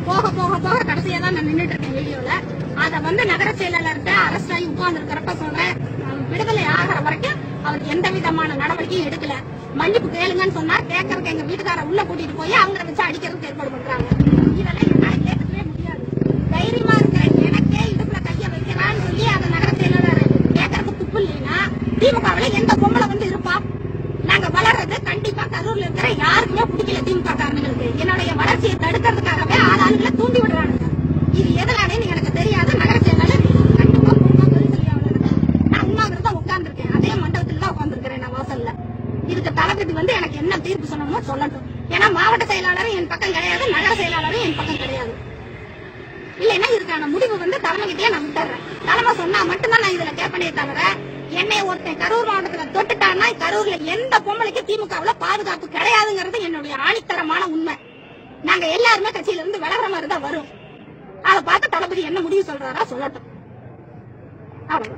போக போக போக கடைசியா தான் நான் நின்றுட்டு இருக்கேன் வீடியோல. அத வந்து நகர செயலாளர்கிட்ட அரெஸ்ட் ஆகி உட்கார்ந்து இருக்கிறப்ப சொல்றேன், விடுதலை ஆகிற வரைக்கும் அவர் எந்த விதமான நடவடிக்கையும் எடுக்கல. மன்னிப்பு கேளுங்கன்னு சொன்னா கேட்கறதுக்கு எங்க வீட்டுக்கார உள்ள கூட்டிட்டு போய் அவங்கள வச்சு அடிக்கிறதுக்கு ஏற்பாடு பண்றாங்க. இதெல்லாம் என்னால கேட்கவே முடியாது. தைரியமா இருக்கிறேன், எனக்கே இடுப்புல கைய வைக்கிறான்னு சொல்லி அந்த நகர செயலாளர் கேட்கறதுக்கு துப்பு இல்லைன்னா திமுகவுல எந்த பொம்பளை வந்து இருப்பா? நாங்க வளர்றது கண்டிப்பா கரூர்ல இருக்கிற யாருக்குமே பிடிக்கல. திமுக காரங்களுக்கு என்னுடைய வளர்ச்சியை தடுக்கிறதுக்காகவே ஆளாளுகளை தூண்டி விடுறாங்க. இது எதனாலேன்னு எனக்கு தெரியாது. நகர செயலாளர் கண்டிப்பா பொறுப்பா பதில் சொல்லி ஆகணும். நான் உண்ணாவிரதம் உட்கார்ந்துருக்கேன், அதே மண்டபத்தில் தான் உட்கார்ந்துருக்கிறேன் நான் வாசல்ல. இதுக்கு தளபதி வந்து எனக்கு என்ன தீர்ப்பு சொல்லணுமோ சொல்லட்டும். ஏன்னா மாவட்ட செயலாளரும் என் பக்கம் கிடையாது, நகர செயலாளரும் என் பக்கம் கிடையாது. இல்லைன்னா இதுக்கான முடிவு வந்து தலைமைகிட்டே நான் விட்டுறேன். தலைமை சொன்னா மட்டும்தான் நான் இதுல கேட்பனே தவிர என்னை ஒருத்தன் கரூர் மாவட்டத்துல தொட்டுட்டான்னா கரூர்ல எந்த பொம்பளைக்கு திமுகவுல பாதுகாப்பு கிடையாதுங்கிறது என்னுடைய ஆணித்தரமான உண்மை. நாங்க எல்லாருமே கட்சியில இருந்து விலகிற மாதிரி தான் வரும். அதை பார்த்து தளபதி என்ன முடிவு சொல்றாரா சொல்லட்டும். அவ்வளவு.